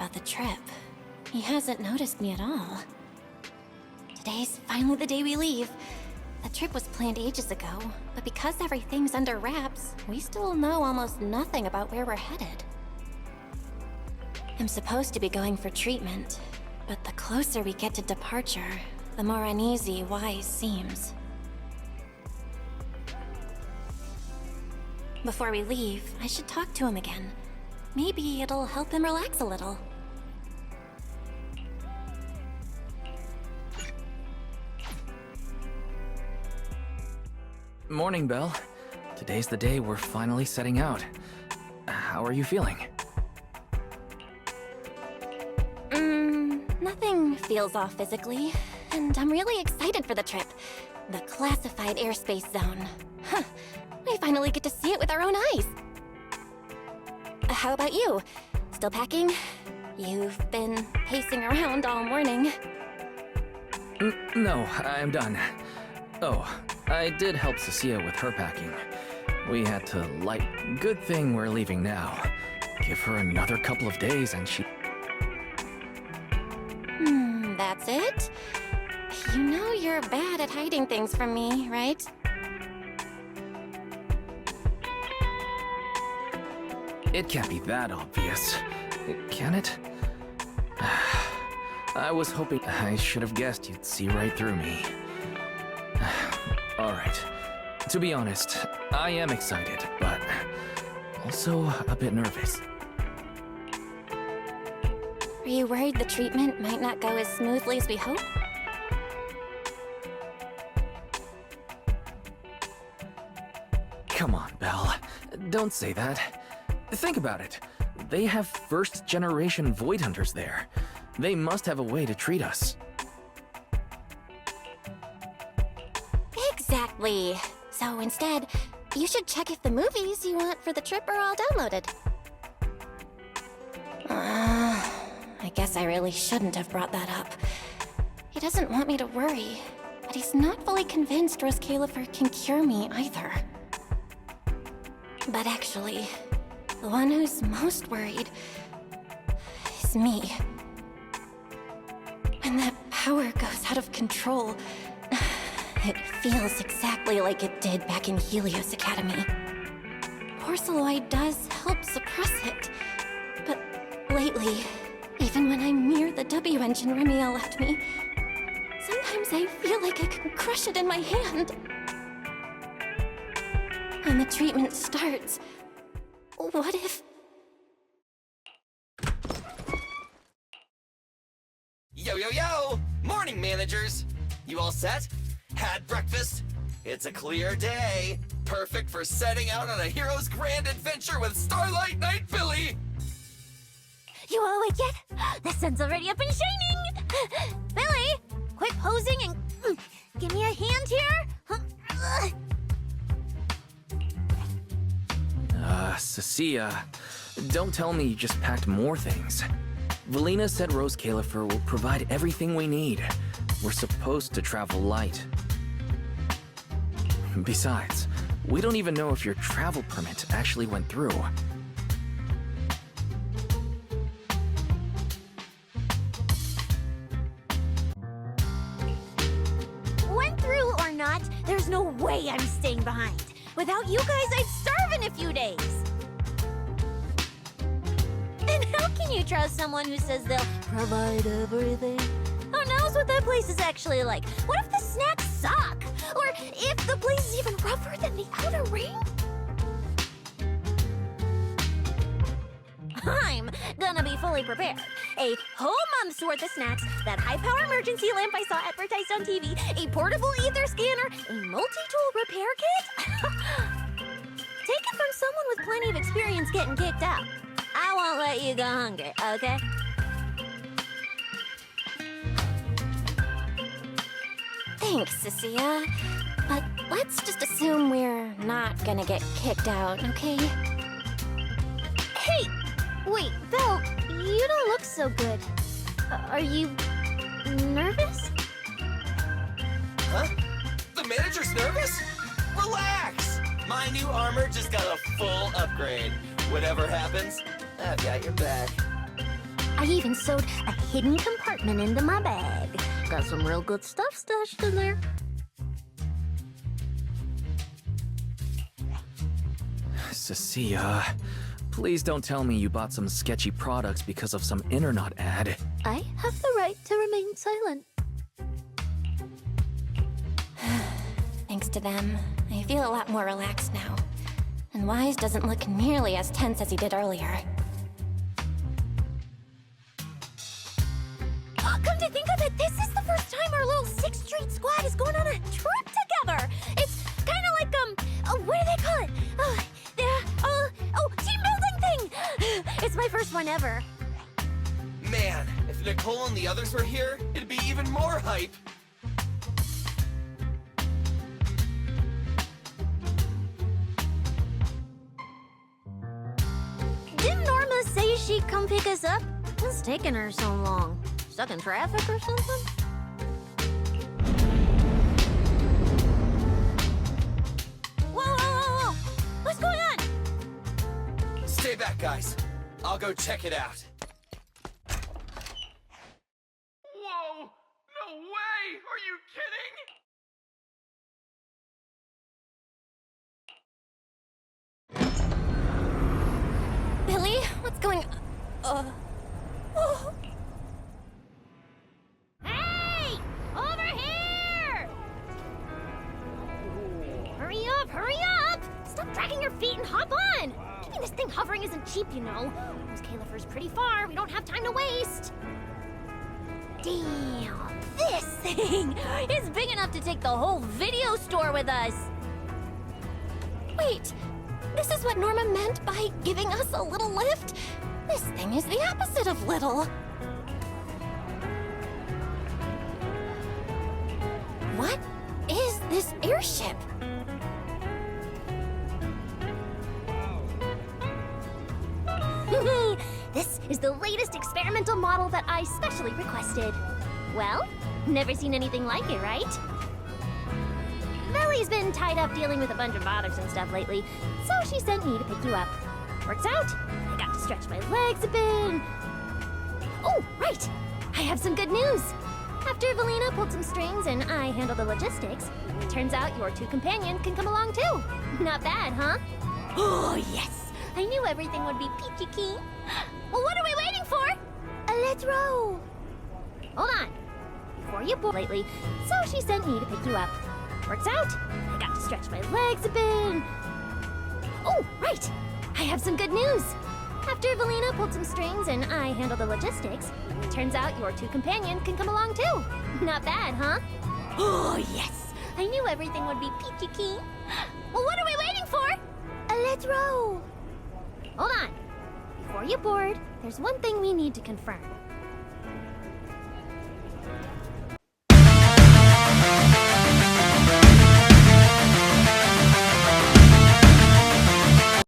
about the trip. He hasn't noticed me at all. Today's finally the day we leave. The trip was planned ages ago, but because everything's under wraps, we still know almost nothing about where we're headed. I'm supposed to be going for treatment, but the closer we get to departure, the more uneasy Wise seems. Before we leave, I should talk to him again. Maybe it'll help him relax a little. Morning, Belle. Today's the day we're finally setting out. How are you feeling? Nothing feels off physically, and I'm really excited for the trip. The classified airspace zone. Huh, we finally get to see it with our own eyes. How about you? Still packing? You've been pacing around all morning. No, I'm done. Oh, I did help Cecilia with her packing. We had to good thing we're leaving now. Give her another couple of days and she... That's it? You know you're bad at hiding things from me, right? It can't be that obvious, can it? I was hoping I should have guessed you'd see right through me. Alright, to be honest, I am excited, but also a bit nervous. Are you worried the treatment might not go as smoothly as we hope? Come on, Belle. Don't say that. Think about it. They have first-generation Void Hunters there. They must have a way to treat us. Exactly. So instead, you should check if the movies you want for the trip are all downloaded. I guess I really shouldn't have brought that up. He doesn't want me to worry, but he's not fully convinced Califer can cure me either. But actually, the one who's most worried is me. When that power goes out of control, it feels exactly like it did back in Helios Academy. Porceloid does help suppress it, but lately, even when I'm near the W engine Remiel left me, sometimes I feel like I can crush it in my hand. When the treatment starts, what if... Yo, yo, yo! Morning, managers! You all set? Had breakfast? It's a clear day. Perfect for setting out on a hero's grand adventure with Starlight Knight Billy! You all awake yet? The sun's already up and shining! Billy, quit posing and give me a hand here! Cecilia, don't tell me you just packed more things. Valina said Rose Califer will provide everything we need. We're supposed to travel light. Besides, we don't even know if your travel permit actually went through. Went through or not, there's no way I'm staying behind. Without you guys, I'd starve in a few days. And how can you trust someone who says they'll provide everything? Who knows what that place is actually like? What if the snacks suck? Or if the place is even rougher than the outer ring? I'm gonna be fully prepared. A whole month's worth of snacks, that high-power emergency lamp I saw advertised on TV, a portable ether scanner, a multi-tool repair kit. Take it from someone with plenty of experience getting kicked out. I won't let you go hungry, okay? Thanks, Cecilia. But let's just assume we're not gonna get kicked out, okay? Hey! Wait, Belle, you don't look so good. Are you nervous? Huh? The manager's nervous? Relax! My new armor just got a full upgrade. Whatever happens, I've got your back. I even sewed a hidden compartment into my bag. Got some real good stuff stashed in there. Cecilia, please don't tell me you bought some sketchy products because of some internet ad. I have the right to remain silent. Thanks to them, I feel a lot more relaxed now. And Wise doesn't look nearly as tense as he did earlier. Come to think of it, this is the first time our little 6th Street squad is going on a trip together. It's kind of like, what do they call it? Team building thing. It's my first one ever. Man, if Nicole and the others were here, it'd be even more hype. Didn't Norma say she'd come pick us up? What's taking her so long? Stuck in traffic or something? Whoa! What's going on? Stay back, guys. I'll go check it out. Whoa! No way! Are you kidding? Billy, what's going on? Oh. Hey! Over here! Hurry up! Stop dragging your feet and hop on! Keeping this thing hovering isn't cheap, you know. Those Calipher's pretty far. We don't have time to waste. Damn! This thing is big enough to take the whole video store with us. Wait, this is what Norma meant by giving us a little lift? This thing is the opposite of little. What is this airship? This is the latest experimental model that I specially requested. Well, never seen anything like it, right? Bellie's been tied up dealing with a bunch of bothers and stuff lately, so she sent me to pick you up. Works out. I got to stretch my legs a bit. Oh, right! I have some good news. After Valina pulled some strings and I handled the logistics, it turns out your 2 companions can come along too. Not bad, huh? Oh, yes! I knew everything would be peachy keen. Well, what are we waiting for? Let's roll. Hold on. Before you board lately, so she sent me to pick you up. Works out. I got to stretch my legs a bit. Oh, right. I have some good news. After Valina pulled some strings and I handled the logistics, it turns out your 2 companions can come along too. Not bad, huh? Oh, yes. I knew everything would be peachy keen. Well, what are we waiting for? Let's roll. Hold on. Before you board, there's one thing we need to confirm.